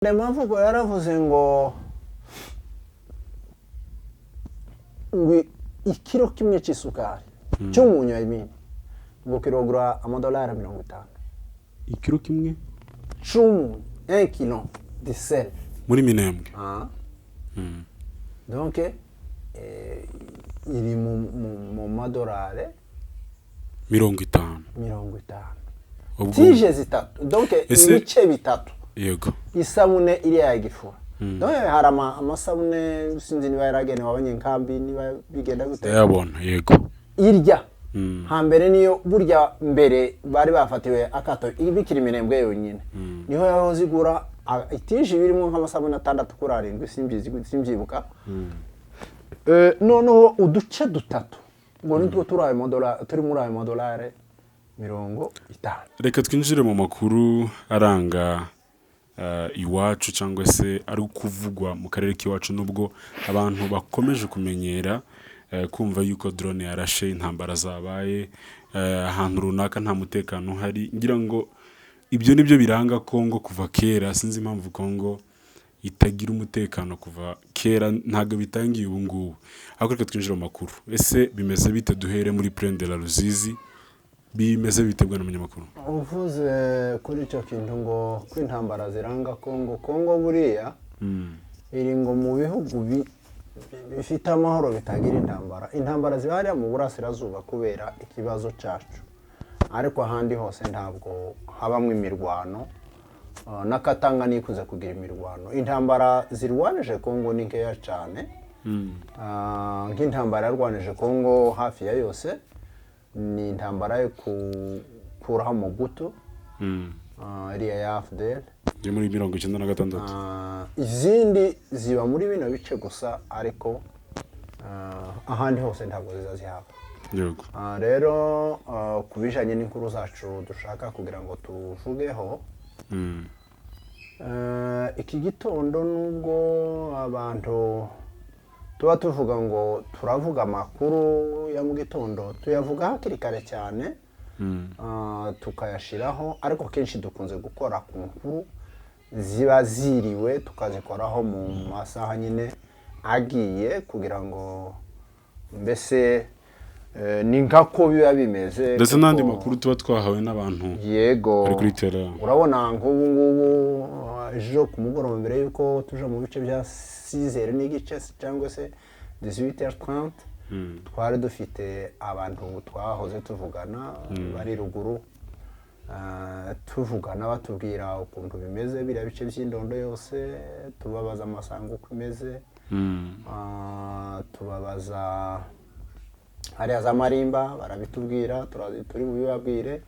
Mavugo yaravuze ngo ikiro kimwe cy'isukari cy'umunyu y'imini ngo kirogura amadolari 50. Ikiro kimwe cy'umunyu 1 kilo de sel muri Minembwe. Donc iri mu madolari 50. Tije zitatu, donc ibice bitatu. Yego. Isabune iri yagifura. Donc hari amasabune sinzi niba yaragene w'abanyenkambi niba bigenda gute. Yabona yego. Irya hambere niyo burya mbere bari bafatiwe akato ibikiri Minembwe yonyine. Niho yaho zigura itije birimo nk'amasabune 6 kuri 7 simbyibuka. Noneho uduce dutatu ngo nitwo turi muri ayo madolari 50. Reka twinjire mu makuru aranga iwacu cyangwa se ari kuvugwa mu karere k'iwacu nubwo abantu bakomeje kumenyera kumva yuko drone yarashe intambara zabaye ahantu runaka nta mutekano hari. Ngira ngo ibyo nibyo biranga Kongo kuva kera. Sinzi impamvu Kongo itagira umutekano kuva kera, ntago bitangiye ubu ngubu. Ariko reka twinjire mu makuru. Ese bimeze bite? Duhere muri Plaine de la Ruzizi. Bimeze bitegwa n'abanyamakuru. Uvuze kuri cyo kintu ngo kwintambara ziranga Kongo buriya iri ngo mu bihugu bifite amahoro bitagira intambara zibariya mu burasirazuba kubera ikibazo cyacu, ariko ahandi hose ntabwo habamwe imirwano. Nakatanga nikuze kugira imirwano. Intambara zirwanije Kongo ni nkeya cyane. Nk'intambara yarwanije Kongo hafi ya yose ni intambara yo kuraho Mobutu, iriya ya AFDL yo muri 1996. Izindi ziba muri bino bice gusa, ariko ahandi hose ntabwo zizazihaba. Yego. Rero kubijanye n'inkuru zacu dushaka kugira ngo tuvugeho, iki gitondo nubwo abantu tuba tuvuga ngo turavuga amakuru ya mu gitondo, tuyavuga hakiri kare cyane tukayashiraho, ariko kenshi dukunze gukora ku nkuru ziba ziriwe tukazikoraho mu masaha nyine agiye kugira ngo mbese ni nkako biba bimeze. Ndetse n'andi makuru tuba twahawe n'abantu. Yego. Ari kuri tera. Urabona nk'ubu ngubu ejo ku mugoroba mbere yuko tuja mu bice bya 6h n'igice cyangwa se 18h30 twari dufite abantu twahoze tuvugana bari ruguru, tuvugana batubwira ukuntu bimeze biriya bice by'indondo yose, tubabaza amasango uko imeze, tubabaza hariya za Marimba barabitubwira, turi bubibabwire.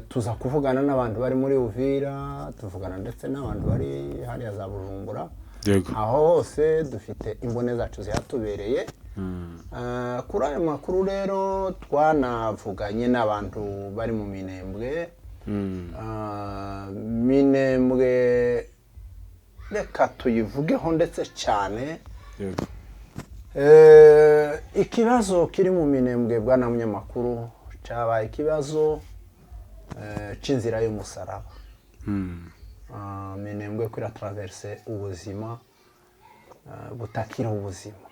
Tuza kuvugana n'abantu bari muri Uvira, tuvugana ndetse n'abantu bari hariya za Bujumbura. Yego. Aho hose dufite imbone zacu zihatubereye. Kuri ayo makuru rero twanavuganye n'abantu bari mu Minembwe. Minembwe reka tuyivugeho ndetse cyane. Yego. Ikibazo kiri mu Minembwe bwana munyamakuru cyabaye ikibazo c'inzira y'umusaraba. Minembwe kuri traverse ubuzima butakira ubuzima,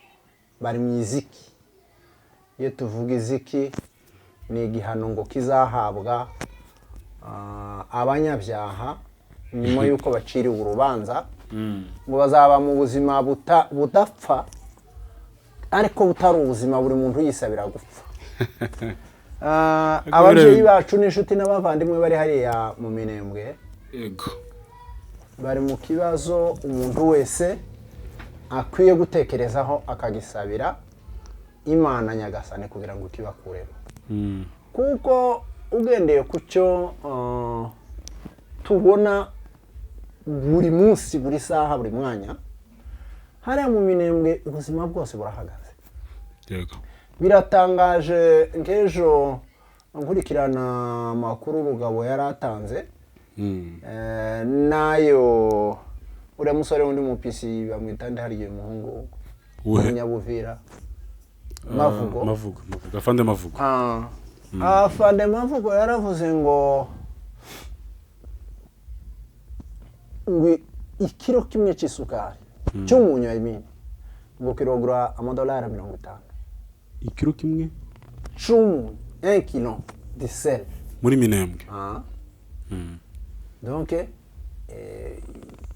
bari mu iziki. Iyo tuvuga iziki ni igihano ngo kizahabwa abanyabyaha nyuma yuko baciriwe urubanza, ngo bazaba mu buzima budapfa, ariko butari ubuzima buri muntu yisabira gupfa. Ababyeyi bacu n'inshuti n'abavandimwe bari hariya mu Minembwe. Yego. Bari mu kibazo umuntu wese akwiye gutekerezaho akagisabira Imana Nyagasani kugira ngo kibakuremo. Kuko ugendeye ku cyo tubona buri munsi, buri saha, buri mwanya, hariya mu Minembwe ubuzima bwose burahagaze. Yego. Biratangaje. Nkejo nkurikirana amakuru Rugabo yaratanze, nayo uriya musore wundi mupisi bamwitande hariye umuhungu w'Umunyabuvira, Mavugo. Afande Mavugo. Afande Mavugo yaravuze ngo ikiro kimwe cy'isukari cy'umunyu imini ngo kirogura $50 ikiro kimwe cy'umunyu 1 kilo de sel muri Minembwe donc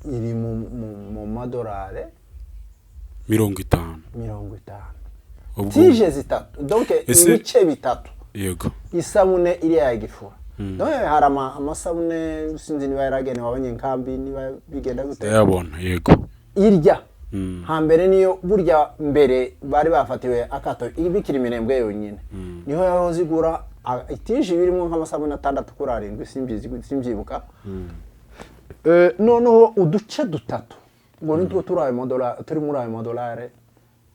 iri mu madolari 50 tije zitatu donc ibice bitatu yego isabune iri ya gifura donc hari amasabune sinzi niba yaragenewe abanyenkambi niba bigenda gute yabona yego irya hambere niyo burya mbere bari bafatiwe akato ibikiri Minembwe yonyine niho yaho zigura itije birimo nk'amasabune 6 kuri 7 simbyibuka noneho uduce dutatu ngo nitwo turi muri ayo madolari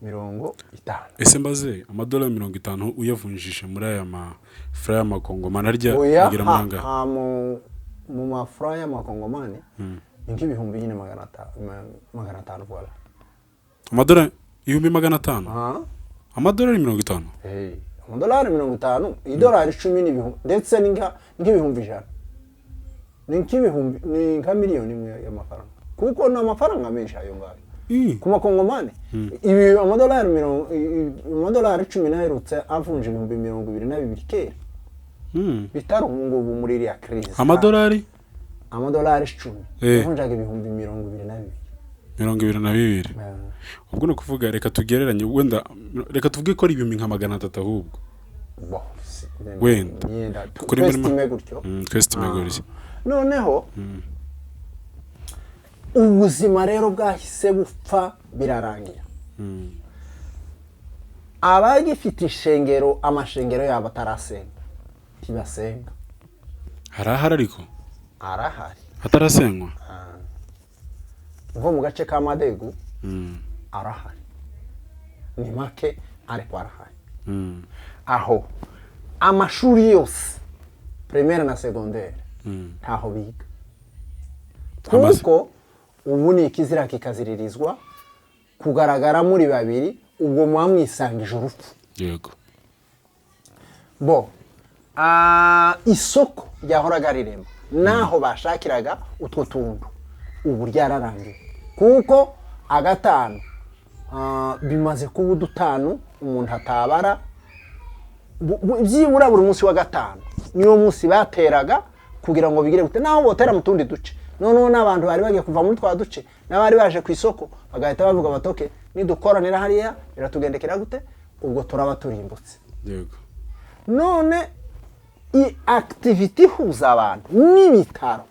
50. Ese mbaze amadolari 50 uyavunjisha muri aya mafraya y'amakongomani arya agira manga mu mafraya y'amakongomani nk'ibihumbi nyine 500 voilà amadolari 500 amadolari 50 amadolari 50 idolari 10 n'ibihumbi ndetse nk'ibihumbi 100 ni nka miliyoni imwe y'amafaranga kuko na amafaranga menshi ayo ngayo ku makongomani ibi amadolari 10 naherutse avunje ibihumbi 22 kera bitari ubu muri iriya crise amadolari 10 avunjaga ibihumbi 22 ubwo no kuvuga reka tugereranye wenda reka tuvuge ko ari ibihumbi nka 300 ahubwo wenda kuri muri gutyo twestime gutyo noneho ubuzima rero bwahise bupfa birarangira abagifite ishengero amashengero yabo atarasenga tibasenga harahari ariko arahari atarasenywa nko mu gace ka Madegu arahari ni make ariko arahari aho amashuri yose primaire na secondaire ntaho biga kuko ubu ni ikizira kikaziririzwa kugaragara muri babiri ubwo mwamwisangije urupfu yego bo isoko ryahoraga rirema naho bashakiraga utwo tuntu ubu ryararangiye kuko agatanu bimaze kuba udutanu umuntu atabara byibura buri munsi wa gatanu niyo munsi bateraga kugira ngo bigire gute naho botera mu tundi duce noneho n'abantu bari bagiye kuva muri twa duce n'abari baje ku isoko bagahita bavuga batoke nidukoranira hariya biratugendekera gute ubwo turaba turimbutse yego none activity huza abantu n'ibitaro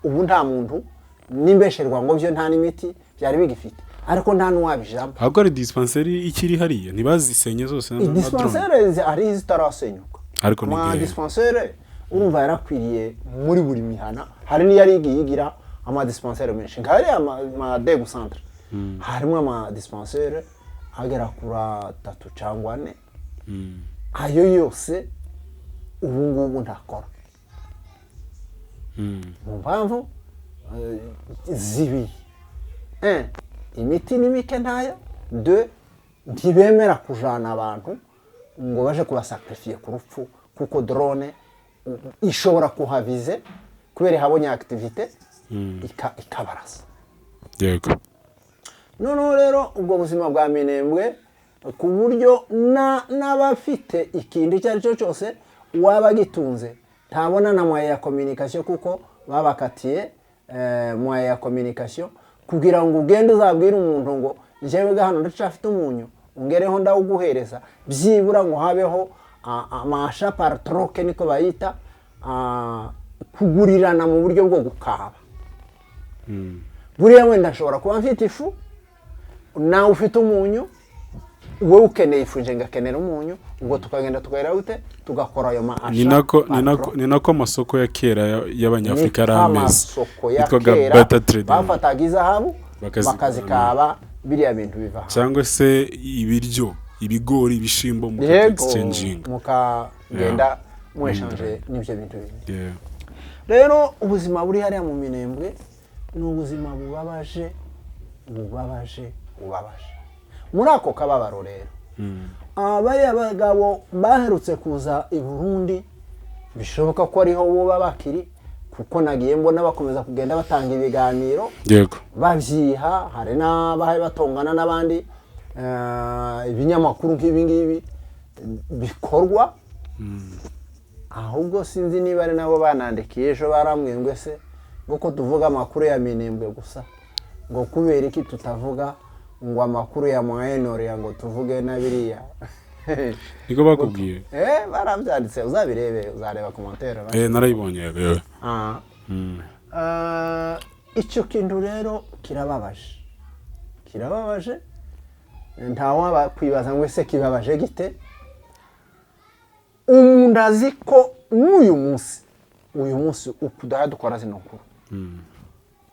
ubu nta muntu nimbesherwa ngo byo nta n'imiti byari bigifite ariko nta nuwabijamo ahubwo ari dispensary ikiri hariya ntibazisenye zose dispensary ari zitarasenyuka ariko ni dispensary urumva yarakwiriye muri buri mihana hari n'iyari yigira ama dispensary menshi ngari ama degu centre harimo ama dispensary agera kuri 3 cyangwa 4 ayo yose ubu ngubu ntakora mu mpamvu zibi imiti ni mike ntayo 2 ntibemera kujana abantu ngo baje kubasacrifier ku rupfu kuko drone ishobora kuhavize kubera habonye activité ikabarasa yego noneho rero ubwo buzima bwa Minembwe ku buryo n'abafite ikindi cyari cyo cyose waba gitunze ntabona na moyen ya communication kuko babakatiye moyen ya communication kugira ngo ugende uzabwira umuntu ngo jewe gahano ndacafite umunyu ungereho ndawuguhereza byibura ngo habeho amasha par troque niko bayita kugurirana mu buryo bwo gukaba buriya wenda ashobora kuba mfite ifu nawe ufite umunyu wowe ukeneye ifu nje ngakenera umunyu ubwo tukagenda tukahera gute tugakora ayo maasha ni nako amasoko ya kera y'abanyafrika yarameze yitwaga bafataga izahabu bakazikaba biriya bintu biva cyangwa se ibiryo ibigori ibishimbo mu exchanging mukagenda mweshanje n'ibyo bintu bindi rero ubuzima buri hariya mu Minembwe ni ubuzima bubabaje muri ako kababaro rero abari abagabo baherutse kuza i Burundi bishoboka ko ariho bo bakiri kuko nagiye mbona bakomeza kugenda batanga ibiganiro yego babyiha hari n'abahe batongana n'abandi ibinyamakuru nk'ibi ngibi bikorwa ahubwo sinzi niba ari nabo banandikiye ejo barambwiye ngo ese nguko tuvuga amakuru ya Minembwe gusa ngo kubera iki tutavuga ngo amakuru ya Moyen-Orient ngo tuvuge na biriya niko bakubwiye barabyanditse uzabirebe uzareba commentaire narayibonye yewe icyo kintu rero kirababaje ntawa kwibaza ngo ese kibabaje gite umuntu azi ko uyu munsi ukudaha dukora zino nkuru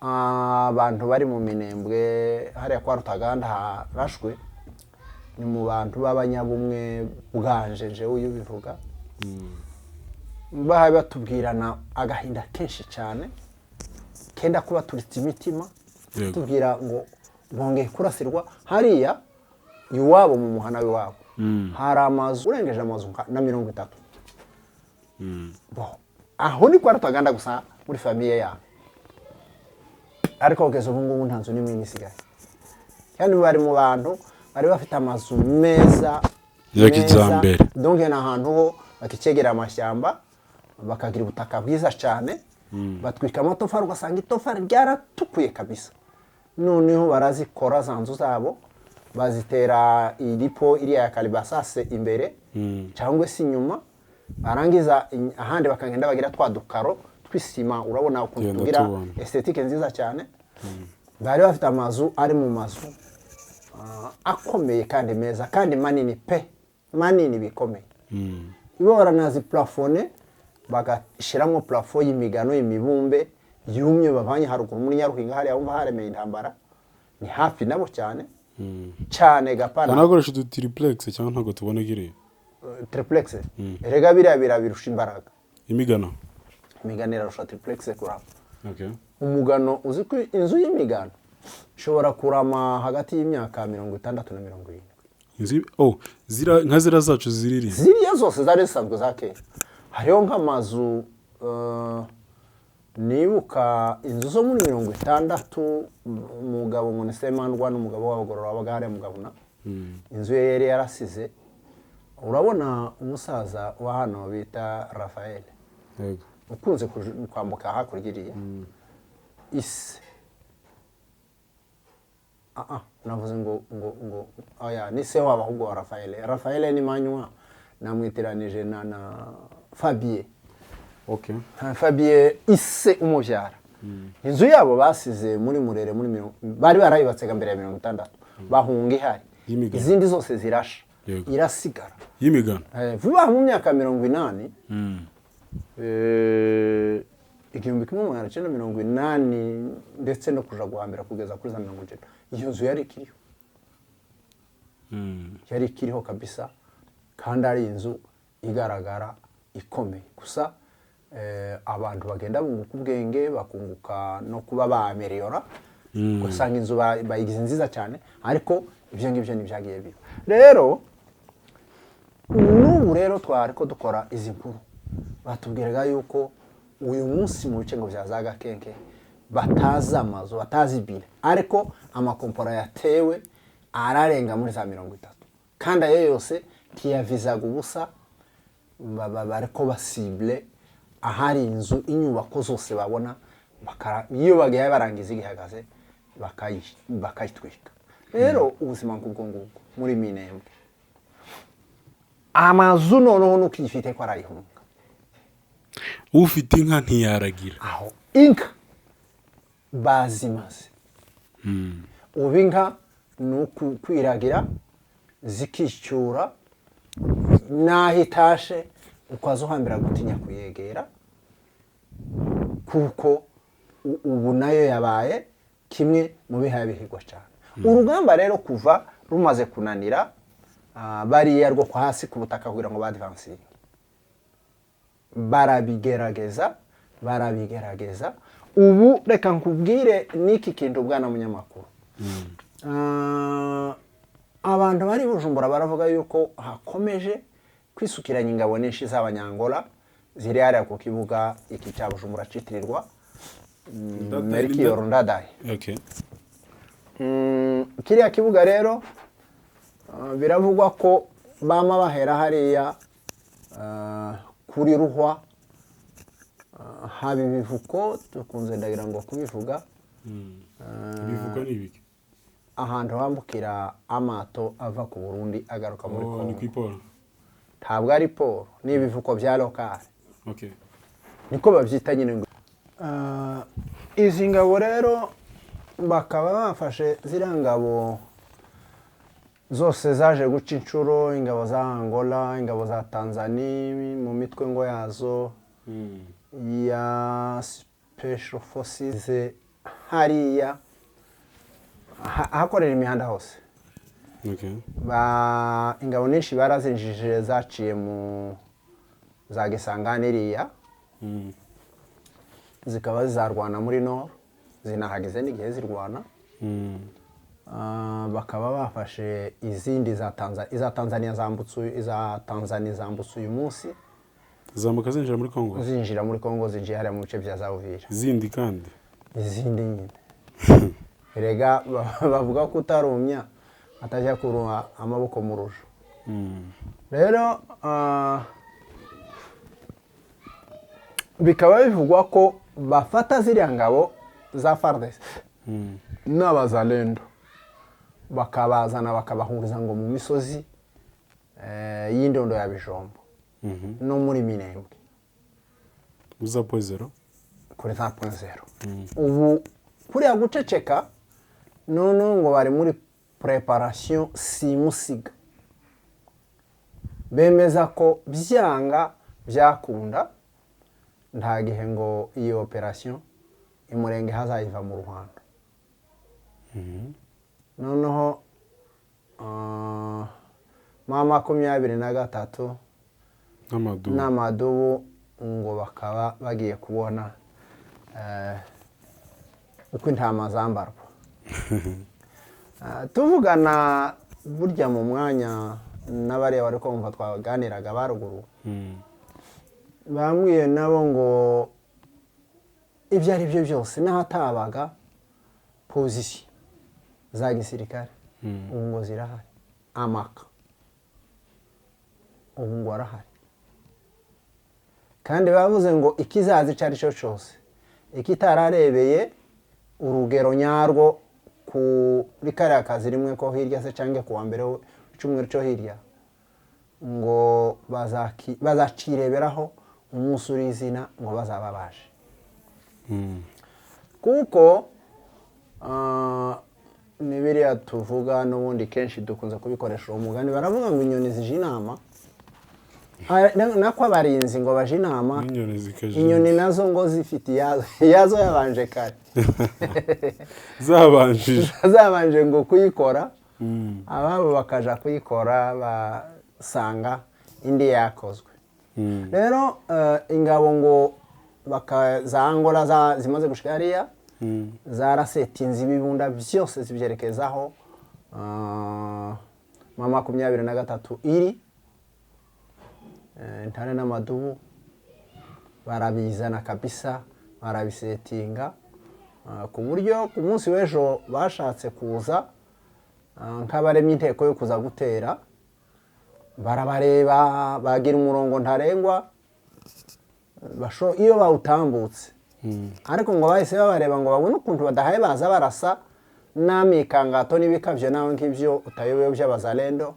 abantu bari mu Minembwe hariya kwa Rutaganda harashwe ni mu bantu b'abanyabumwe bwanje je uyu bivuga bahaye batubwirana agahinda kenshi cyane kenda kuba turitse imitima tubwira ngo bongeye kurasirwa hariya iwabo mu muhana w'iwabo hari amazu urengeje amazu na 30 aho ni kwa Rutaganda gusa muri famiye yabo ariko kugeza ubu ngubu nta nzu nimwe isigaye kandi bari mu bantu bari bafite amazu meza ya kijambere donc n'ahantu ho bakicegera amashyamba bakagira ubutaka bwiza cyane batwika amatofari ugasanga itofari ryaratukuye kabisa noneho barazikora za nzu zabo bazitera iripo iriya ya kalibasase imbere cyangwa se inyuma barangiza ahandi bakagenda bagira twadukaro twisima urabona ukuntu tugira esthétique nziza cyane bari bafite amazu ari mu mazu akomeye kandi meza kandi manini bikomeye ibo baranazi plafone bagashiramo plafo y'imigano y'imibumbe yumye bavanye haruguru muri Nyaruhinga hariya wumva haremeye intambara ni hafi nabo cyane gapana nagoresha du triplex cyangwa ntago tubone gire triplex erega biriya birusha imbaraga imigano irarusha triplex kurama okay umugano uzi ko inzu y'imigano ishobora kurama hagati y'imyaka 60 na 70 inzi zira zacu ziriri ziriya zose zari zisanzwe zakera hariho nk'amazu nibuka inzu zo muri 60 umugabo Munesemandwa n'umugabo w'abagorora wabagare mugabuna inzu ye yari yarasize urabona umusaza wa hano bita Raphael yego ukunze kwambuka hakurigiriye ise navuze ngo oya ni se waba ahubwo wa Raphael ni manywa namwitiranije na Fabien okay Fabien ise umubyara inzu yabo basize muri Murere muri bari barayubatse mbere ya 60 bahunga ihari izindi zose zirasha irasigara y'imigano vuba mu myaka 80 igihumbi kimwe magana cyenda 80 ndetse no kuja guhambira kugeza kuri za 90 iyo nzu yari ikiriho kabisa kandi ari inzu igaragara ikomeye gusa abantu bagenda bunguka ubwenge bakunguka no kuba bameliora gusanga inzu bayigize nziza cyane ariko ibyo ngibyo nibyagiye biba rero n'ubu rero twari ko dukora izi nkuru batubwiraga yuko uyu munsi mu bice ngo byazaga kenke batazi amazu batazi bile ariko amakompora yatewe ararenga muri za 30 kandi ayo yose tiyavizaga ubusa bariko basible ahari inzu inyubako zose babona iyo bagiye barangiza igihagaze bakayitwika rero ubuzima bw'ubwo ngubwo muri Minembwe amazu noneho nukifite ko arayihunga ufite inka ntiyaragira aho inka bazimaze ubu inka nukwiragira zikicyura nahitashe ukazohambira gutinya kuyegera kuko ubu nayo yabaye kimwe mu bihaye bihigwa cyane urugamba rero kuva rumaze kunanira bariya rwo kwa hasi ku butaka kugira ngo badvansinge barabigerageza ubu reka nkubwire niki kintu bwana munyamakuru abantu bari Bujumbura baravuga yuko hakomeje kwisukiranya ingabo nyinshi z'abanyangola ziri hariya ku kibuga iki cya Bujumbura citirirwa Melchior Ndadaye. Okay. Kiriya kibuga rero biravugwa ko bama bahera hariya kuri Ruhwa haba ibivuko dukunze ndagira ngo kubivuga. Ibivuko ni ibiki? Ahantu hambukira amato ava ku Burundi agaruka muri Kongo. Ni kwiporo. Ntabwo ari poro, ni ibivuko bya lokale. Okay. Niko bavyita nyine ngo. Izi ngabo rero bakaba bafashe ziriya ngabo zose zaje guca inshuro, ingabo za Angola, ingabo za Tanzania mu mitwe ngo yazo ya Special Forces hariya hakorera imihanda hose. Okay. Ingabo nyinshi barazinjije zaciye mu za Gisangani iriya zikaba zizarwana muri Nord, zinahageze n'igihe zirwana. Bakaba bafashe izindi za Tanzania zambutse uyu munsi. Zambuka zinjira muri Kongo? Zinjira muri Kongo, zinjiye hariya mu bice bya za Uvira. Zindi kandi? Izindi nyine. Erega bavuga ko utarumya atajya kuruha amaboko mu rujo. Rero bikaba bivugwa ko bafata ziriya ngabo za FARDC n'abazalendo bakabazana bakabahuriza ngo mu misozi y'indondo ya Bijombo no muri Minembwe uza pozero kuri 3.0. Ubu kuriya guceceka none ngo bari muri preparation simusiga, bemeza ko byanga byakunda nta gihe ngo iyo operation imurenge hazayiva mu Rwanda. Noneho mama 23 n'amadubu ngo bakaba bagiye kubona uko intama zambarwa. Tuvugana burya mu mwanya n'abariya bari kumva twaganiraga baruguru, bambwiye nabo ngo ibyo ari byo byose n'ahatabaga position za gisirikare ubu ngo zirahari, amaka ubu ngo arahari. Kandi bavuze ngo ikizaza icari cyo cyose ikitararebeye urugero nyarwo kuri kariya kazi rimwe ko hirya se cange kuwa mbere w'icumweru cyo hirya ngo bazacireberaho umunsi uri izina ngo bazaba baje. Kuko ni biriya tuvuga n'ubundi kenshi dukunze kubikoresha uwo mugani, baravuga ngo inyoni zije inama nako abarinzi ngo baje inama, inyoni nazo ngo zifite yazo yabanje kare zabanje ngo kuyikora, ababo bakaja kuyikora basanga indi yakozwe. Rero ingabo ngo za Angola zimaze gushika hariya zarasetinze ibibunda byose zibyerekezaho mama 23 iri ntare n'amadubu barabizana kabisa, barabisetinga ku buryo ku munsi w'ejo bashatse kuza nk'abaremye inteko yo kuza gutera, barabareba bagira umurongo ntarengwa iyo bawutambutse. Ariko ngo bahise babareba ngo babone ukuntu badahaye baza barasa n'amikangato n'ibikavyo nawe nk'ivyo utayobeyo by'abazalendo.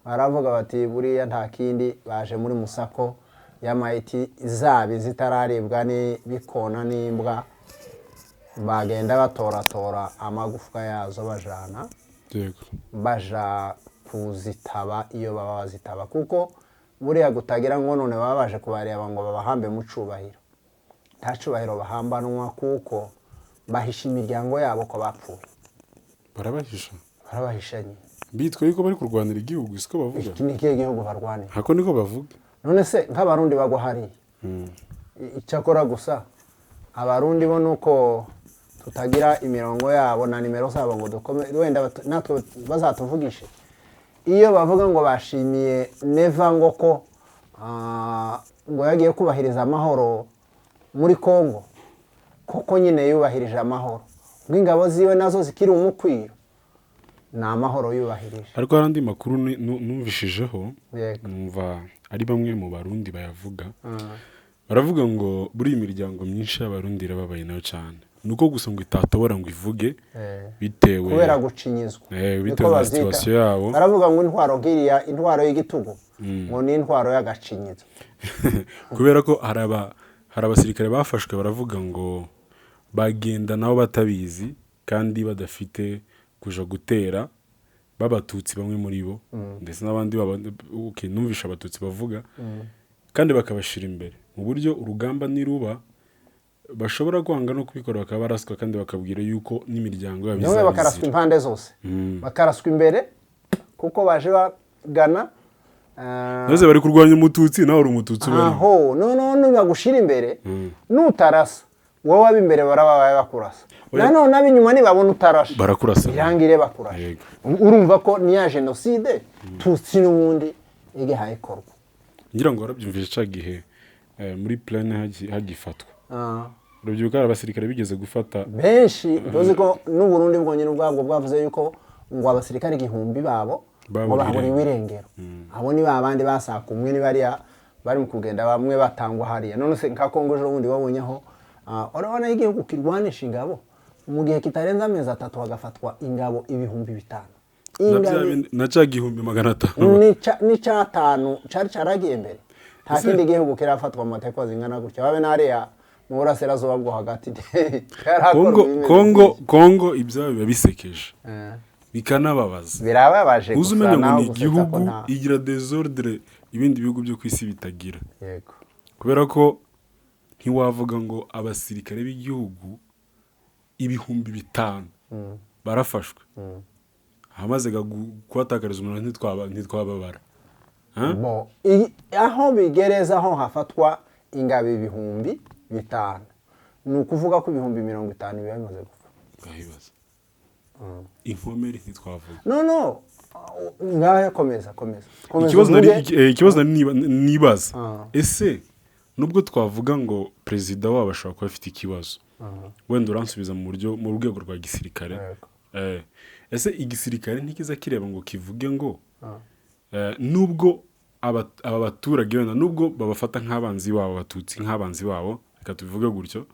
Baravuga bati buriya nta kindi baje muri musako y'amayiti zabi zitararibwa bikona n'imbwa, bagenda batoratora amagufwa yazo bajana baja kuzitaba iyo baba bazitaba, kuko buriya gutagira ngo none baba baje kubareba ngo babahambe mu cubahiro. Nta cubahiro bahambanwa kuko bahisha imiryango yabo ko bapfuye. Barabahisha nyine. Bitwa yuko bari kurwanira igihugu, siko bavuga? Iki ni ikihe gihugu barwanira? Hako niko bavuga. None se nk'abarundi bagwa hariya icyakora gusa abarundi bo nuko tutagira imirongo yabo na nimero zabo ngo dukome wenda natwe bazatuvugishe. Iyo bavuga ngo bashimiye neva ngo ko ngo yagiye kubahiriza amahoro muri Kongo koko nyine yubahirije amahoro ngo ingabo ziwe nazo zikiri umukwiro ni amahoro yubahirije. ariko hari andi makuru numvishijeho numva ari bamwe mu barundi bayavuga baravuga ngo buri imiryango myinshi y'abarundi irababaye nayo cyane nuko gusa ngo itatobora ngo ivuge bitewe kubera gucinyizwa bitewe na situation yabo. baravuga ngo intwaro y'igitugu ngo ni intwaro y'agacinyizo kubera ko hari abasirikare bafashwe baravuga ngo bagenda nabo batabizi kandi badafite kuja gutera b'abatutsi bamwe muri bo ndetse n'abandi numvisha abatutsi bavuga kandi bakabashira imbere mu buryo urugamba niruba bashobora kwanga no kubikora bakaba baraswa kandi bakabwira yuko n'imiryango yabo izabizira bakaraswa impande zose bakaraswa imbere kuko baje bagana nose bari kurwanya umututsi nawe uri umututsi bari aho none bagushira imbere nutarasa wowe abimbere barabaye bakurasa nanone abinyuma nibabona utarasha barakurasa irangire bakurasha urumva ko ni ya genocide tutsi n'ubundi igihaye korwa ngira ngo warabyumvise ca gihe muri plane hagifatwa urubyiruko abasirikare bigeze gufata benshi ndozi ko n'u Burundi bwonyine ubwabwo bwavuze yuko ngo abasirikare igihumbi babo baburiwe irengero abo ni babandi basaka umwe ni bari mu kugenda bamwe batangwa hariya none se nka Kongo ejo bundi wabonyeho urabona igihugu kirwanisha ingabo mu gihe kitarenza amezi 3 hagafatwa ingabo 5,000 na ca gihumbi 500 ni ca 5 cari caragiye mbere nta kindi gihugu kirafatwa mu mateko zingana gutya babe nariya mu burasirazuba bwo hagati Kongo ibyo biba bisekeje bikanababaza birababaje gusa umenya ngo ni igihugu igira desordre ibindi bihugu byo kwisi bitagira yego kubera ko ntiwavuga ngo abasirikare b'igihugu 5,000 barafashwe hamaze kubatakariza umuntu ntitwababara aho bigereza aho hafatwa ingabo 5,000 ni ukuvuga ko 50,000 bimaze gupfa gahibaza inkomeri ntitwavuga no ngaho komeza ikibazo nibaza ese nubwo twavuga ngo perezida wabo ashobora kuba afite ikibazo wenda uransubiza mu rwego rwa gisirikare ese igisirikare ntikiza kireba ngo kivuge ngo nubwo aba baturage wenda nubwo babafata nk'abanzi babo abatutsi nk'abanzi babo reka tubivuge gutyo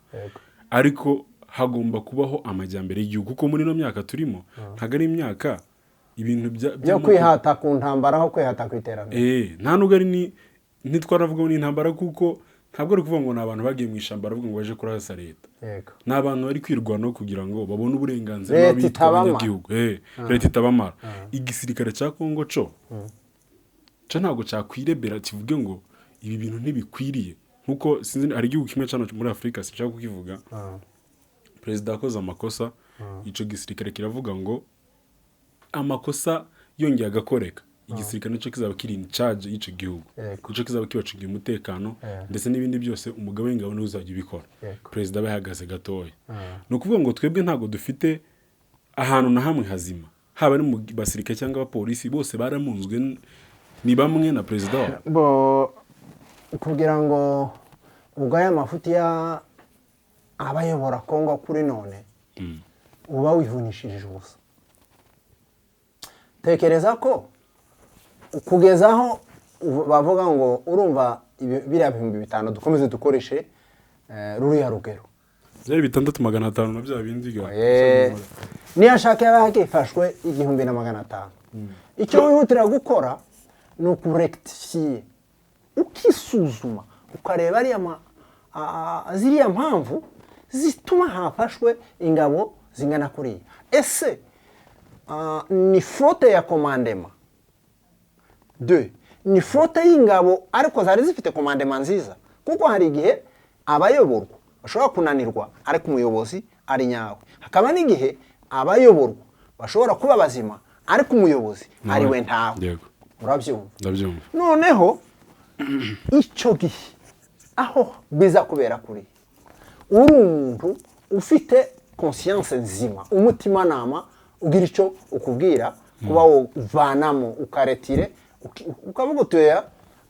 ariko hagomba kubaho amajyambere y'igihugu kuko muri no myaka turimo ntago ari imyaka ibintu byo kwihata ku ntambara aho kwihata ku iterambere nta nubwo ari ntitwaravuga ngo ni intambara kuko ntabwo ari kuvuga ngo ni abantu bagiye mu ishyamba baravuga ngo baje kurasa leta ni abantu bari kwirwanaho kugira ngo babone uburenganzira n'abitwa abanyagihugu leta itabamara igisirikare cya Kongo co ntabwo cyakwirebera kivuge ngo ibi bintu ntibikwiriye nkuko sinzi hari igihugu kimwe cyane muri Afurika sinshaka kukivuga perezida akoze amakosa ico gisirikare kiravuga ngo amakosa yongeye agakoreka igisirikare cyo kizaba kiri in charge y'ico gihugu cyo kizaba kibacungiye umutekano ndetse n'ibindi byose umugabo w'ingabo n'uzajya ubikora perezida bahagaze gatoya no kuvuga ngo twebwe ntago dufite ahantu na hamwe hazima haba ari mu basirikare cyangwa abapolisi bose baramunzwe ni bamwe na perezida wabo kugira ngo ubwaya mafuti ya abayobora Kongo kuri none uba wihunishije ubusa tekereza ko kugezaho bavuga ngo urumva biriya 5,000 dukomeze dukoreshe ruriya rugero zari 6,500 na bya bindi ni ashaka yabagifashwe 1,500 icyo wihutira gukora ni ukurectifier ukisuzuma ukareba ziriya mpamvu zituma hafashwe ingabo zingana kuriya ese ni faute ya commandement 2 ni faute y'ingabo ariko zari zifite commandement nziza kuko hari igihe abayoborwa bashobora kunanirwa ariko umuyobozi ari nyawe hakaba n'igihe abayoborwa bashobora kuba bazima ariko umuyobozi ari we ntawe urabyumva noneho icyo gihe aho biza kubera kuri uri umuntu ufite conscience nzima umutima nama ugira icyo ukubwira kuba uvanamo ukaretire ukavuga utuya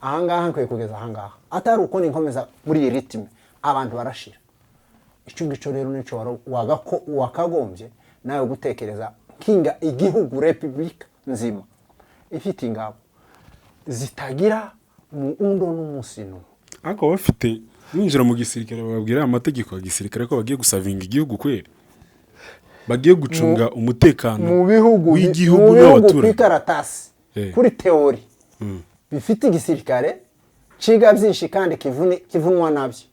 ahangaha nkwiye kugeza ahangaha atari uko ninkomeza muri iyi ritime abantu barashira icyo ngicyo rero nico wakagombye nawe gutekereza kinga igihugu repubulika nzima ifite ingabo zitagira muundo n'umusino ariko bafite binjira mu gisirikare bababwira amategeko ya gisirikare ko bagiye gusavinga igihugu kwera bagiye gucunga umutekano mu bihugu w'igihugu n'abaturage kwikaratasi kuri teori bifite igisirikare ciga byinshi kandi kivunwa nabyo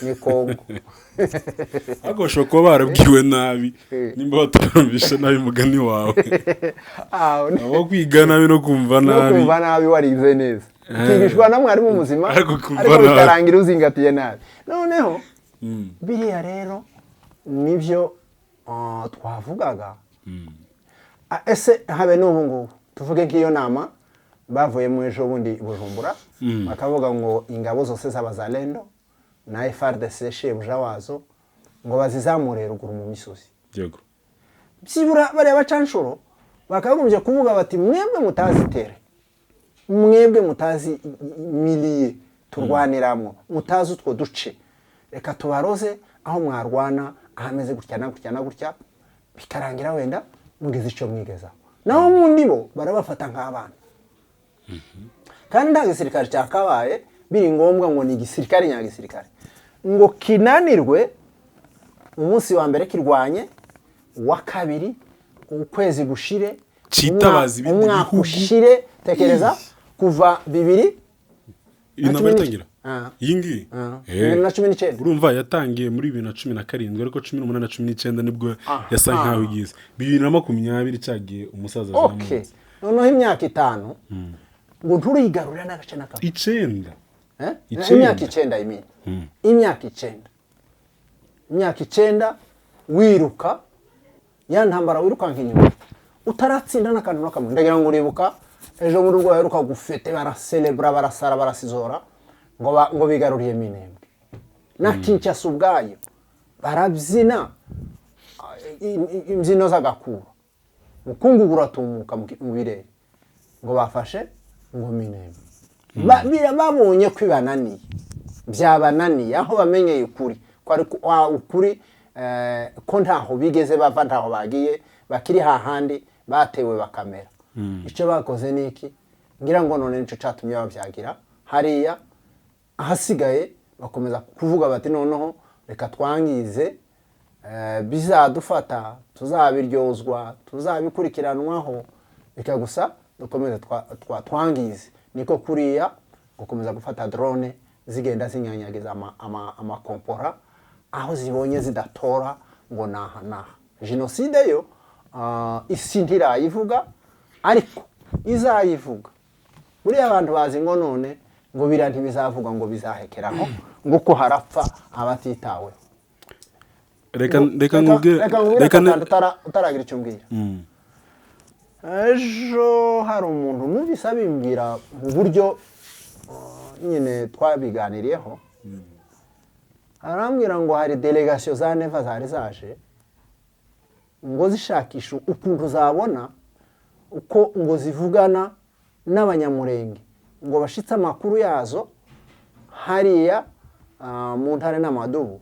ni Kongo ariko bashobora kuba barabwiwe nabi nimba batarumvishe nabi umugani wawe abo kwiga nabi no kumva nabi warize neza ukigishwa na mwarimu muzima ariko bikarangira uzingatiye nabi noneho biriya rero nibyo twavugaga ese habe n'ubu ngubu tuvuge nk'iyo nama bavuye mu ejo bundi Bujumbura bakavuga ngo ingabo zose z'abazalendo na FARDC shebuja wazo ngo bazizamure ruguru mu misozi yego byibura bareba canshuro bakagombye kuvuga bati mwebwe mutazitere mwebwe mutazi miliye turwaniramwo mutazi utwo duce reka tubaroze aho mwarwana ahameze gutya na gutya bikarangira wenda mugeze ico mwigezaho naho mundi bo barabafata nk'abana kandi nta gisirikare cyakabaye biri ngombwa ngo ni igisirikare nyagisirikare ngo kinanirwe umunsi wa mbere kirwanye wa kabiri ukwezi gushire citabazi umwaka ushire tekereza kuva 2000 inama yatangira yingi 2019 urumva yatangiye muri 2017 ariko 18 na 19 nibwo yasa nkaho igize 2020 cyagiye umusaza zamu noneho imyaka 5 ngo nturigarurira n'agace n'akabu 9 imyaka 9 imini imyaka 9 wiruka ya ntambara wiruka nk'inyuma utaratsinda n'akantu n'akamwe ndagira ngo uribuka ejo muri rwo yaruka gufete baracelebra barasara barasizora ngo bigaruriye Minembwe na Kinshasa ubwayo barabyina imbyino z'agakura mukungu guratumuka mu birere ngo bafashe ngo Minembwe babonye kwibananiye byabananiye aho bamenyeye ukuri ukuri ko ntaho bigeze bava ntaho bagiye bakiri hahandi batewe bakamera icyo bakoze niki ngira ngo none nico catumye babyagira hariya ahasigaye bakomeza kuvuga bati noneho reka twangize bizadufata tuzabiryozwa tuzabikurikiranwaho bika gusa dukomeze twangize niko kuriya gukomeza gufata drone zigenda zinyanyagiza amakompora aho zibonye zidatora ngo naha genocide yo isi ntirayivuga ariko izayivuga muri abantu bazi ngo none ngo bira ntibizavuga ngo bizahekeraho ngo ko harapfa abatitawe reka utaragira icyo mbwira ejo hari umuntu numvise abimbwira mu buryo nyine twabiganiriyeho arambwira ngo hari delegation za neva zari zaje ngo zishakisha ukuntu zabona uko ngo zivugana n'abanyamurenge ngo bashitse amakuru yazo hariya mu ntare n'amadubu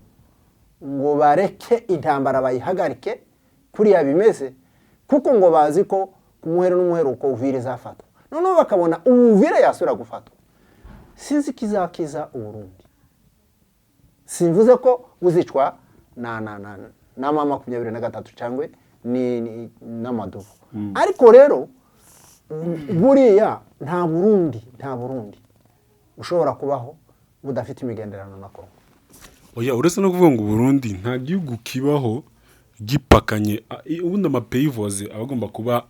ngo bareke intambara bayihagarike kuriya bimeze kuko ngo bazi ko kumuhero n'umuheruko Uvira zafatwa noneho bakabona Uvira yasubira gufatwa sinzi kizakiza Uburundi simvuze ko buzicwa na mama 23 cyangwe ni n'amadubu ariko rero buriya nta Burundi ushobora kubaho budafite imigenderano na Kongo oya uretse no kuvuga ngo Burundi nta gihugu kibaho gipakanye ubundi amapeyi voze abagomba kuba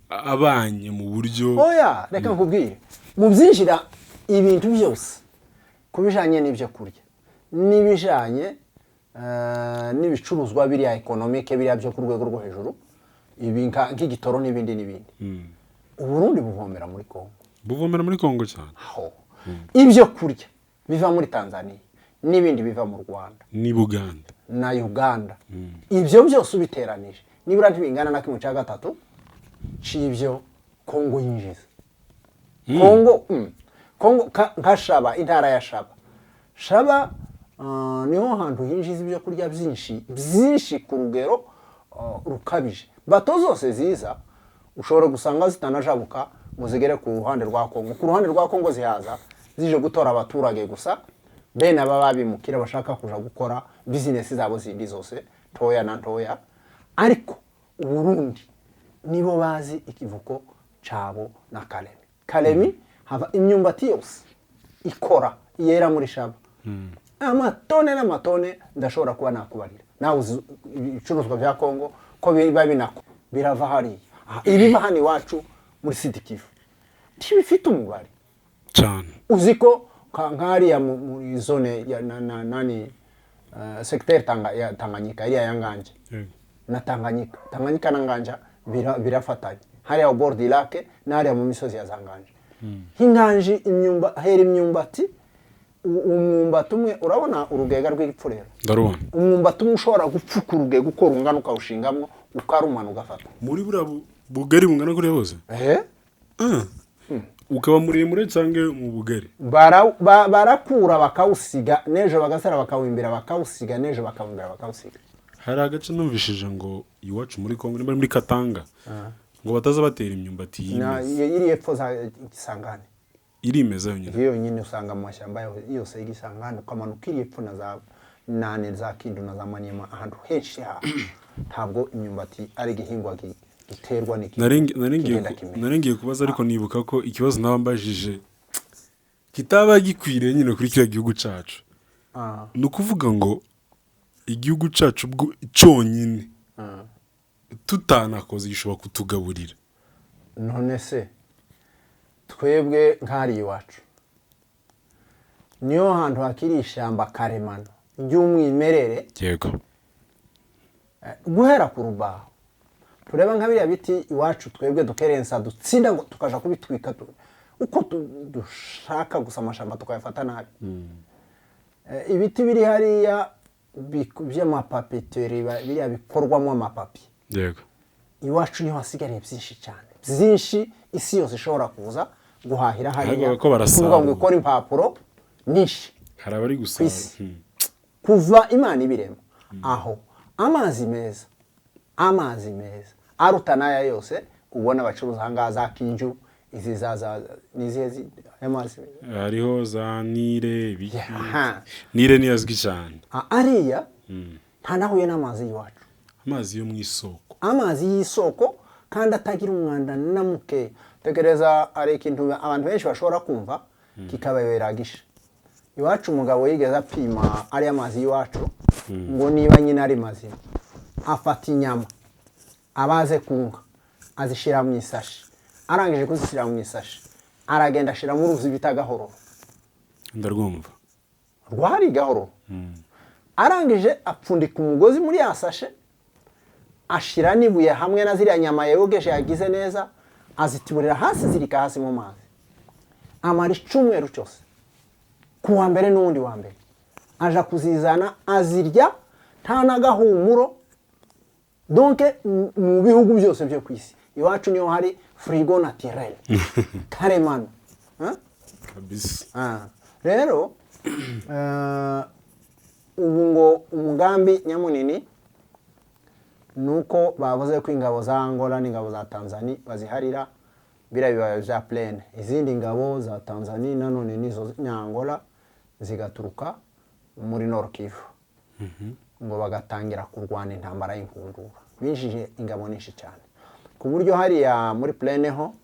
abanye mu buryo oya reka nkubwire mu byinjira ibintu byose kubijanye n'ibyo kurya nibijanye n'ibicuruzwa biri ya economique biri byo ku rwego rwo hejuru ibi nk'igitoro n'ibindi Uburundi buvomera muri Kongo cyane ibyo kurya biva muri Tanzania n'ibindi biva mu Rwanda ni Buganda na Uganda ibyo byose ubiteranije nibura ntibingana na 1/3 c'ibyo Kongo yinjiza Kongo nka Shaba, intara ya Shaba niho hantu hinjiza ibyo kurya byinshi ku rugero rukabije. Bato zose ziza ushobora gusanga zitanajabuka ngo zigere ku ruhande rwa Kongo. Ku ruhande rwa Kongo zihaza zije gutora abaturage gusa, bene aba babimukira bashaka kuja gukora business zabo zindi zose toya na ntoya. Ariko Burundi nibo bazi ikivuko cabo na Kalemi hava imyumbati yose ikora yera muri Shaba. Amatone n'amatone ndashobora kuba nakubarira. Nawe ibicuruzwa bya Kongo ko biba binako birava hari. Ibiva hano iwacu muri Sud Kivu ntibifite umubare cyane. Uziko nkariya muri zone ya secteur Tanganyika iriya ya Nganja na Tanganyika na Nganja birafatanye hariya au bord du lac n'ariya mu misozi ya Zanganja. Hinganji imyumbati umwumbati umwe urabona urugega rw'igipfurero. Ndarubona. Umwumbati umwe ushobora gupfuka urugega ukora ungana ukawushingamwo ukarumana ugafata. Muri bura bugari bungana kuri bose? Ukaba muremure cyangwa mu bugari? Barakura bakawusiga nejo bagasara bakawimbira bakawusiga nejo bakawimbira bakawusiga. Hari agace numvishije ngo iwacu muri Kongo ni muri Katanga ngo bataza batera imyumbati iri epfo za Gisangane. Irimeza yonyine. Iyo nyine usanga mu mashyamba yose y'Igisangane ukamanuka iri epfo na za nane za Kindu na za Manyema ahantu henshi ntabwo imyumbati ari igihingwa giterwa narengiye kubaza ariko nibuka ko ikibazo nabambajije kitaba gikwiriye nyine kuri kiriya gihugu cacu. Ni ukuvuga ngo igihugu cacu bwo cyonyine tutanakoze gishobora kutugaburira. None se twebwe nkari iwacu niyo hantu hakiri ishyamba karemano ry'umwimerere. Yego. Guhera ku rubaho tureba nka biriya biti iwacu twebwe dukerensa dutsinda ngo tukaja kubitwika uko dushaka gusa amashamba tukayafata nabi. Ibiti biri hariya by'amapapeteri biriya bikorwamo amapapi. Yego. Iwacu niho hasigariye byinshi cyane, byinshi isi yose ishobora kuza guhahira hariya kuvuga ngo ikora impapuro nishi. Hari abari gusaba kuva Imana ibirema aho amazi meza aruta naya yose ubona abacuruza hangaza za Kinju izi nizihe amazi hariho za Nile Nile ni yazwi cyane ariya nta nahuye n'amazi y'iwacu. Amazi yo mu isoko, amazi y'isoko kandi atagira umwanda na muke. Tekereza ari ikintu abantu benshi bashobora kumva kikababeragisha. Iwacu umugabo yigeze apima ari amazi y'iwacu ngo niba nyine ari mazima afata inyama abaze kunga azishira mu isashi, arangije kuzishyira mu isashi aragenda ashira mu ruzi bita Gahoro. Ndarwumva rwari Gahoro. Arangije apfundika umugozi muri yasashe ashira nibuye hamwe na ziriya nyama yogeje yagize neza azitiburira hasi zirika hasi mu mazi. Amara icumweru cyose kuwa mbere n'undi wa mbere aja kuzizana azirya nta nagahumuro. Donc mu bihugu byose byo kwisi iwacu niho hari frigo naturel karemano kabisa. Rero ubu ngo umugambi nyamunini nuko bavuze ko ingabo za Angola n'ingabo za Tanzania baziharira bira bya plane. Izindi ngabo za Tanzania nanone nizo Angola zigaturuka muri Nord Kivu ngo bagatangira kurwana intambara y'inkundura. Binjije ingabo nyinshi cyane ku buryo hariya muri plane ho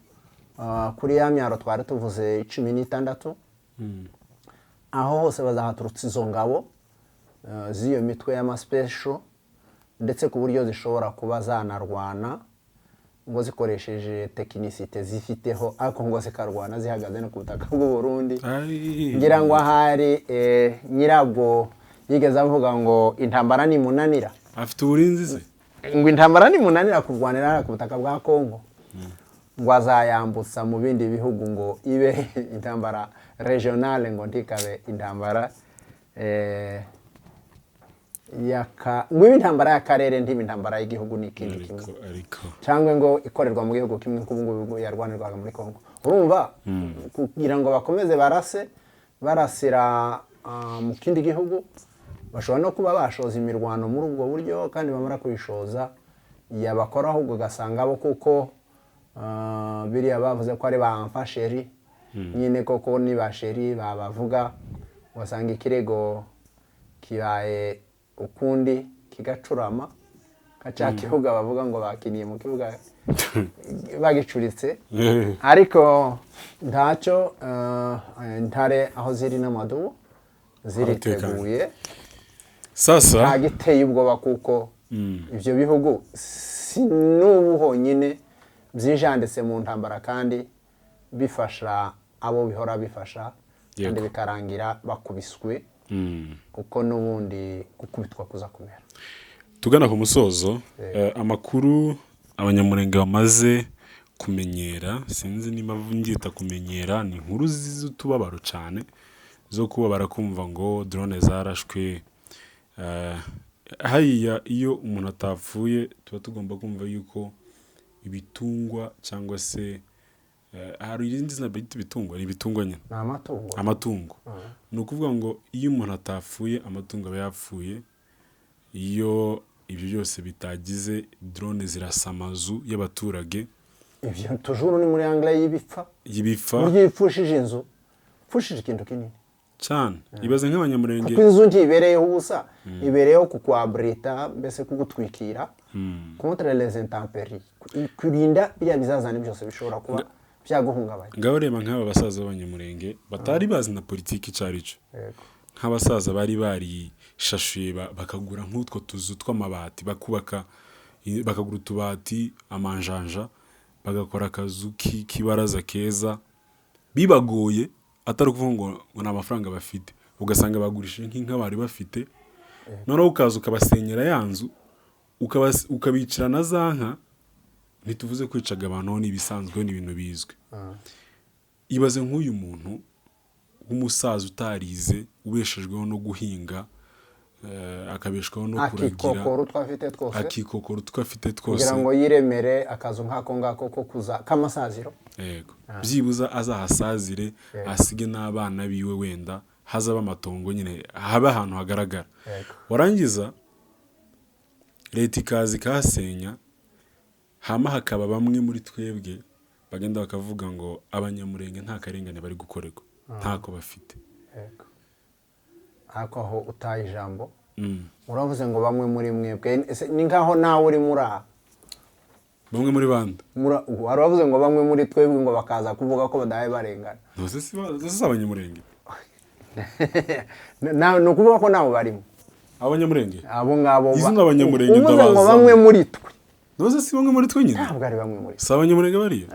kuri ya myaro twari tuvuze 16 aho hose bazahaturutse izo ngabo z'iyo mitwe y'amaspecial ndetse ku buryo zishobora kuba zanarwana ngo zikoresheje tekinisite zifiteho ariko ngo zikarwana zihagaze no ku butaka bw'u Burundi. Ngira ngo ahari nyirabwo yigeze avuga ngo intambara ni munanira afite uburinzi se ngo intambara ni munanira kurwanira ku butaka bwa Kongo ngo azayambutsa mu bindi bihugu ngo ibe intambara regionale ngo ntikabe intambara ngo ibe intambara y'akarere ntibe intambara y'igihugu n'ikindi kimwe cyangwa ngo ikorerwa mu gihugu kimwe nk'ubu ngubu yarwanirwaga muri Congo urumva kugira ngo bakomeze barasira mu kindi gihugu bashobora no kuba bashoza imirwano muri ubwo buryo kandi bamara kubishoza yabakora ahubwo ugasanga bo kuko biriya bavuze ko ari ba mfasheri nyine koko ni ba sheri babavuga ugasanga ikirego kibaye ukundi kigacurama kaca kibuga bavuga ngo bakiniye mu kibuga bagicuritse ariko ntacyo intare aho ziri n'amadubu ziriteguye sasa ntagiteye ubwoba kuko ibyo bihugu si n'ubu honyine byijanditse mu ntambara kandi bifasha abo bihora bifasha kandi bikarangira bakubiswe kuko n'ubundi gukubitwa kuza kumera tugana ku musozo amakuru abanyamurenge bamaze kumenyera sinzi niba ngita kumenyera ni inkuru z'utubabaro cyane zo kuba barakumva ngo drone zarashwe hariya iyo umuntu atapfuye tuba tugomba kumva yuko ibitungwa cyangwa se hari irindi zina bita ibitungwa ni ibitungwa nyine amatungo ni ukuvuga ngo iyo umuntu atapfuye amatungo aba yapfuye iyo ibyo byose bitagize drone zirasa amazu y'abaturage ibyo tujuru ni muri anglais y'ibipfa buryo ipfushije inzu pfushije ikintu kinini cyane ibaze nk'abanyamurenge kuko inzu ntibereyeho ubusa ibereyeho kukwabrita mbese kugutwikira contre les intempéries kurinda bya bizazana byose bishobora kuba byaguhungabanya ngaho reba nk'aba basaza b'abanyamurenge batari bazi na politiki icarico nk'abasaza bari barishashuye bakagura nk'utwo tuzu tw'amabati bakagura utubati amanjanja bagakora akazu k'ibaraza keza bibagoye atari ukuvuga ngo ni amafaranga bafite ugasanga bagurishije nk'inka bari bafite noneho ukaza ukabasenyera ya nzu ukabicira na za nka ntituvuze kwicaga abantu n'ibisanzwe n'ibintu bizwi ibaze nk'uyu muntu w'umusaza utarize ubeshejweho no guhinga akabeshwaho no kuragira akikokoro twafite twose kugira ngo yiremere akazu nk'ako ngako ko kuza k'amasaziro yego byibuza azahasazire asige n'abana biwe wenda hazaba amatongo nyine habe ahantu hagaragara warangiza leta ikaza ikahasenya hama hakaba bamwe muri twebwe bagenda bakavuga ngo abanyamurenge nta karengane bari gukorerwa ntako bafite ariko aho utaye ijambo uravuze ngo bamwe muri mwebwe ni nkaho nawe uri muri aha bamwe muri bande waravuze ngo bamwe muri twebwe ngo bakaza kuvuga ko badaye barengana nose si abanyamurenge ni ukuvuga ko nabo barimo abanyamurenge abo ngabo izina abanyamurenge ndabaza ngo bamwe muri twe nose si bamwe muri twe nyine ntabwo ari bamwe muri si abanyamurenge bariyo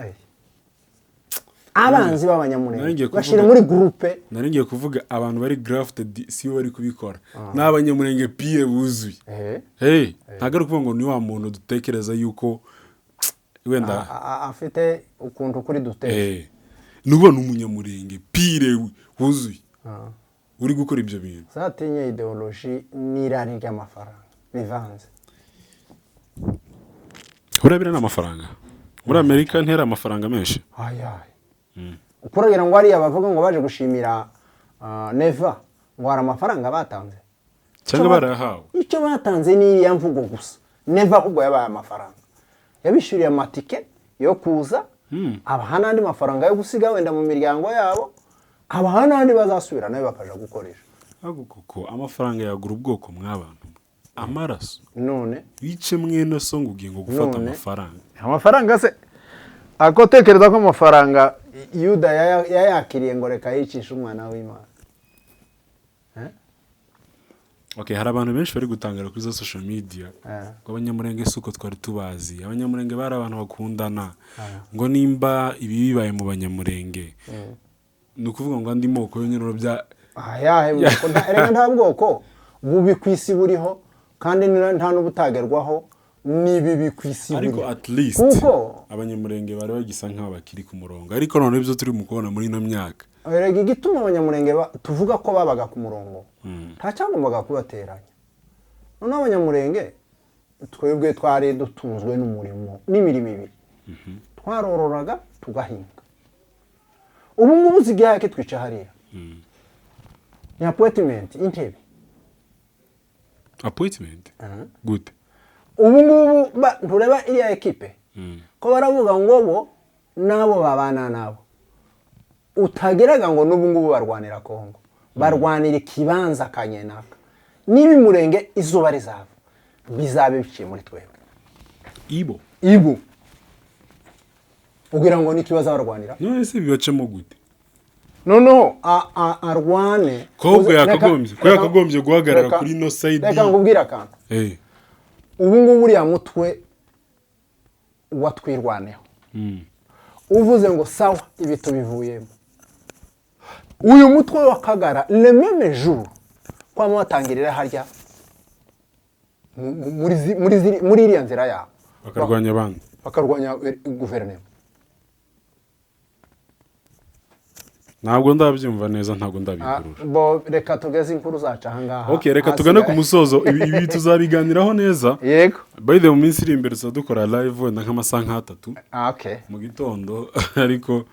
abanzi b'abanyamurenge bashira muri groupe naringiye kuvuga abantu bari grafted si bari kubikora n'abanyamurenge pire buzuye ntago ari kuvuga ngo ni wa muntu dutekereza yuko wenda afite ukuntu kuri duteye nubona umunyamurenge pire wuzuye uri gukora ibyo bintu zatinye ideology n'irari ry'amafaranga bivanze urabira n'amafaranga muri Amerika ntera amafaranga menshi ukuragira ngo ari abavuga ngo baje gushimira Neva ngo hari amafaranga batanze cyangwa barahawe icyo batanze ni iriya mvugo gusa Neva ahubwo yabaye amafaranga yabishuriye amatike yo kuza abaha n'andi mafaranga yo gusiga wenda mu miryango yabo abaha n'andi bazasubira nayo bakaja gukoresha kuko amafaranga yagura ubwoko mw'abantu amaraso none bice mwene so ngo ugiye ngo gufata amafaranga se akotekereza ko amafaranga Yuda yayakiriye ngo reka yicisha umwana w'Imana hari abantu benshi bari gutangara kuri za social media ngo abanyamurenge suko twari tubazi abanyamurenge bari abantu bakundana ngo nimba ibi bibaye mu banyamurenge ni ukuvuga ngo andi moko y'onyine bya nta bwoko bubi ku isi buriho kandi nta n'ubutagerwaho nibibi ku isi buriho ariko at least abanyamurenge bari bagisa nk'aho bakiri ku murongo ariko none ibyo turi mu kubona muri ino myaka erega igituma abanyamurenge tuvuga ko babaga ku murongo nta cyagombaga kubateranya noneho abanyamurenge twebwe twari dutunzwe n'umurimo n'imirimo ibiri twarororaga tugahinga ubu ngubu zigiye ke twica hariya ni appointment intebe appointment good ubu ngubu ntureba iriya ekipe ko baravuga ngo bo nabo babana nabo utageraga ngo n'ubu ngubu barwanira Kongo barwanira ikibanza kanyenaka niba murenge izuba rizava bizabe biciye muri twebwe ibo ugira ngo nikibaza barwanira none se bibacemo gute noneho arwane ko yakagombye guhagarara kuri no side reka ngubwira akantu ubu ngubu uriya mutwe watwirwaneho uvuze ngo sawa ibi tubivuyemo uyu mutwe wakagara le même jour kwa mwatangirira harya muri iriya nzira yabo bakarwanya abandi bakarwanya guverinoma ntabwo ndabyumva neza ntabwo ndabikurura bo reka tugeze inkuru zacu aha ngaha reka tugane ku musozo ibi tuzabiganiraho neza yego by the mu minsi iri imbere dukora live wenda nk'amasaha nk'atatu mu gitondo ariko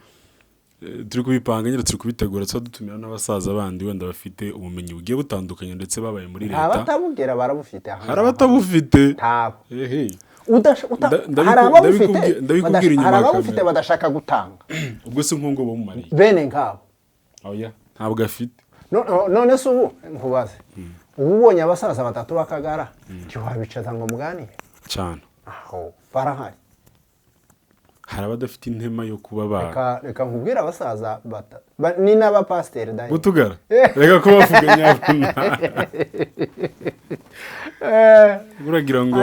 turi kubipanga nyine turi kubitegura dutumira n'abasaza bandi wenda bafite ubumenyi bugiye butandukanye ndetse babaye muri leta abatabubwira barabufite hari abatabufite hari ababufite badashaka gutanga ubwo se nk'ubwo bamumariye bene nkabo ntabwo afite none se ubu nkubaze ubu ubonye abasaza batatu bakagara ntiwabicaza ngo muganire cyane aho barahari hari abadafite intema yo kuba reka nkubwire abasaza ni n'abapasiteri dayi butugara reka kubavuga nyabuna uragira ngo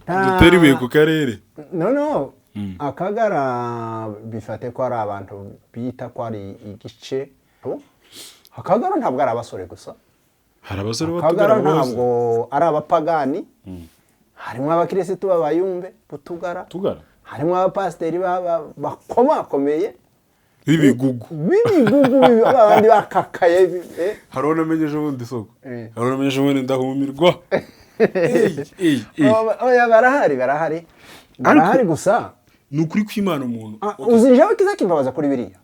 dutere ibuye ku karere no akagara bifate ko ari abantu bita ko ari igice akagara ntabwo ari abasore gusa hari abasore batugara ntabwo ari abapagani harimo abakirisitu b'abayumbe butugara harimo abapasiteri bakomakomeye b'ibigugu abandi bakakaye hari unamenyeje ubundi soko hari unamenyeje ubundi ndahumirwa barahari gusa ni ukuri kw'Imana umuntu uzinjaho kiza kimbabaza kuri biriya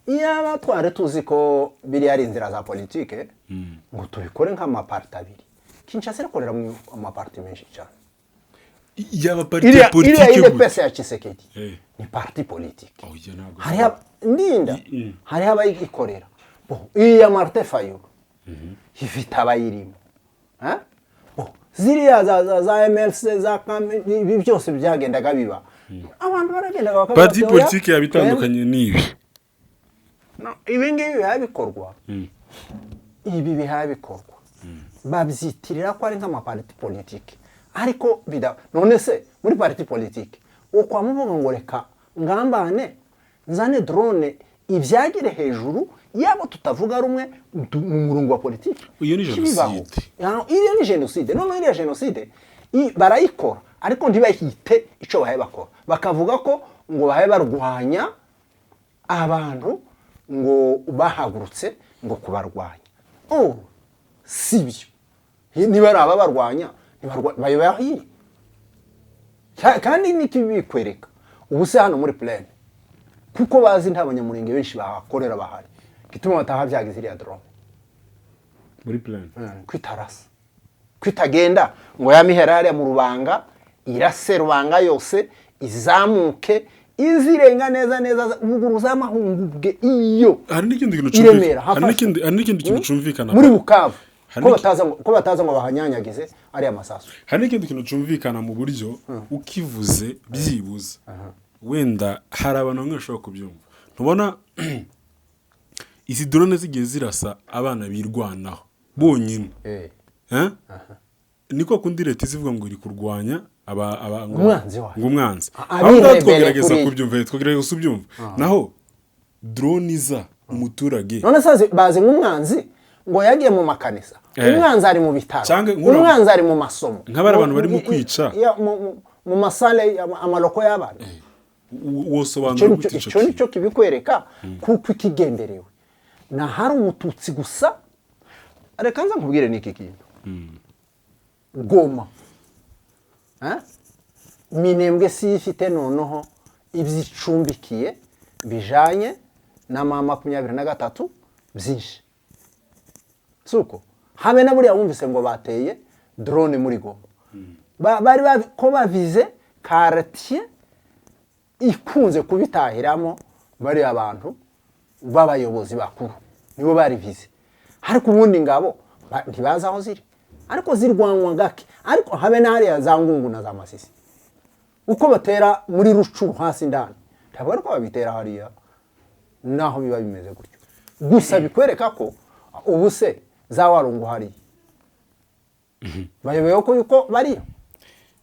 iyaba twari tuzi ko biriya ari inzira za politike ngo tubikore nk'amaparti abiri Kinshasa irakorera mu amaparti menshi cyane yaba parti politike iriya pesa ya Tshisekedi ni parti politike hari abayikorera iya Martin Fayulu ifite abayirimo ziriya za MLC za ibi byose byagendaga biba abantu baragendaga bakavuga parti politike yabitandukanye n'ibi ibi ngibi bihabikorwa ibi bihabikorwa babyitirira ko ari nk'amaparti politike ariko none se muri parti politike uko muvuga ngo reka ngambane nzane drone ibyagire hejuru yabo tutavuga rumwe mu murongo wa politike iyo ni genocide iyo ni genocide none iriya genocide barayikora ariko ntibahite icyo bahaye bakora bakavuga ko ngo bahaye barwanya abantu ngo bahagurutse ngo kubarwanya sibyo niba ari ababarwanya bayoboye ahiri kandi niki bikwereka ubu se hano muri plane kuko bazi nta banyamurenge benshi bahakorera bahari gituma bataha byagize iriya drone muri plane kwitarasa kwitagenda ngo yamihera hariya mu rubanga irase rubanga yose izamuke izirenga neza ubuguru z'amahungubwe iyo hari n'ikindi kintu cyumvikana muri Bukavu ko bataza ngo bahanyanyagize ariya masasu hari n'ikindi kintu cyumvikana mu buryo ukivuze byibuze wenda hari abantu bamwe bashobora kubyumva ntubona izi drone zigiye zirasa abana birwanaho bonyine niko kundi leta izivuga ngo iri kurwanya umwanzi aho twogerageza kubyumva twogerageza kubyumva naho drone iza umuturage none se bazi nk'umwanzi ngo yagiye mu makanisa umwanzi ari mu bitaro umwanzi ari mu masomo nk'abari abantu bari mu kwica mu masale amaloko y'abana wosobanura icyo nicyo kibikwereka kuko ikigenderewe na hari umututsi gusa reka nza nkubwire n'iki kintu Goma Minembwe si ifite noneho ibyicumbikiye bijanye na 23 byinshi suko habe na buriya wumvise ngo bateye drone muri Goma bari ko bavize quartier ikunze kubitahiramo bari abantu b'abayobozi bakuru nibo bari vize ariko ubundi ngabo ntibaza aho ziri ariko zirwanwa gake ariko habe na hariya za Ngungu na za Masisi uko batera muri Rucuru hasi ndani ntabwo ariko babitera hariya naho biba bimeze gutyo gusa bikwereka ko ubuse za Warungu hari bayoboye ko yuko bari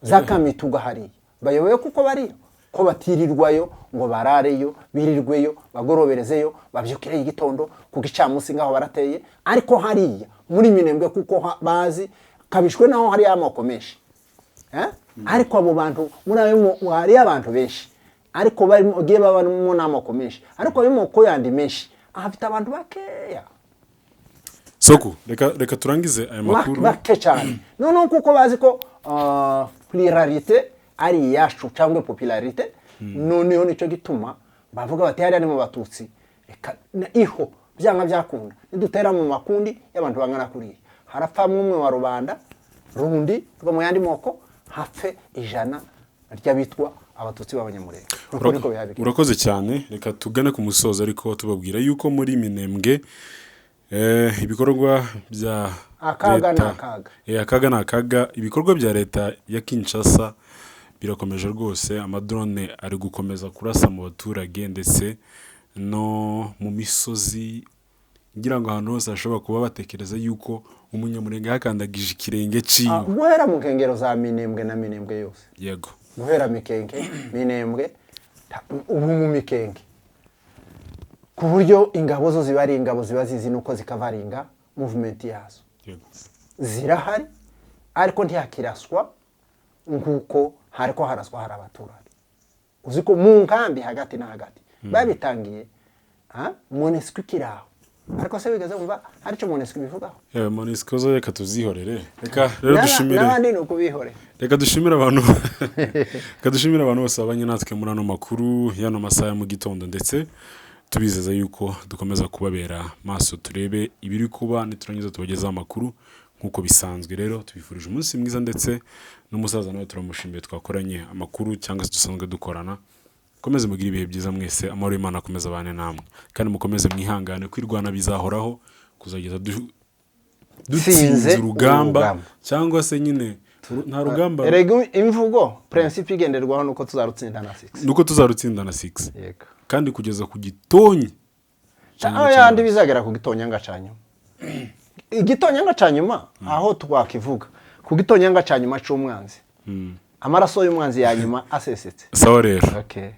za Kamituga hari bayoboye kuko bari ko batirirwayo ngo barareyo birirweyo bagoroberezeyo babyukire igitondo ku gicamusi ngaho barateye ariko hariya muri Minembwe kuko bazi kabishwe naho hari amoko menshi ariko abo bantu muri ayo hari abantu benshi ariko bari giye babamo n'amoko menshi ariko ayo moko yandi menshi afite abantu bakeya Soko reka turangize aya makuru bake cyane none kuko bazi ko pluralité ari yacu cyangwa popularité noneho nico gituma bavuga bati hari mu batutsi iho byanga byakunda nidutera mu makundi y'abantu bangana kuri harapfa umwe wa rubanda rundi rwo mu yandi moko hapfe ijana ry'abitwa abatutsi b'abanyamurenge urakoze cyane reka tugane ku musozo ariko tubabwira yuko muri Minembwe ibikorwa bya akaga ibikorwa bya leta ya Kinshasa birakomeje rwose amadrone ari gukomeza kurasa mu baturage ndetse no mu misozi ngira ngo ahantu hose ashobora kuba batekereza yuko umunyamurenge hakandagije ikirenge ciwe guhera mu nkengero za Minembwe na Minembwe yose yego guhera Mikenge Minembwe ubu mu Mikenge ku buryo ingabo zo ziba ari ingabo ziba zizi nuko zikavaringa movement yazo zirahari ariko ntiyakiraswa nguko hariko haraswa hari abaturage uziko mu nkambi hagati na hagati babitangiye MONUSCO kiraho ariko se bigeze umva arico MONUSCO bivugaho MONUSCO zo reka tuzihorere reka rero dushimire nabandi nuko bihore reka dushimire abantu bose babanye natwe muri ano makuru yano masaha mu gitondo ndetse tubizeza yuko dukomeza kubabera maso turebe ibiri kuba niturangiza tubagezaho amakuru nkuko bisanzwe rero tubifurije umunsi mwiza ndetse n'umusaza nawe turamushimiye twakoranye amakuru cyangwa se dusanzwe dukorana komeze mugira ibihe byiza mwese amahoro y'Imana akomeza abane namwe kandi mukomeze mwihangane kwirwana bizahoraho kuzageza dutsinze urugamba cyangwa se nyine nta rugamba erego imvugo principe igenderwaho nuko tuzarutsinda na 6 nuko tuzarutsinda na 6 yego kandi kugeza ku gitonyi cyangwa yandi bizagera ku gitonyanga canyuma igitonyanga canyuma aho twakivuga ku gitonyanga canyuma cy'umwanzi amaraso y'umwanzi yanyuma asesetse sawa rero okay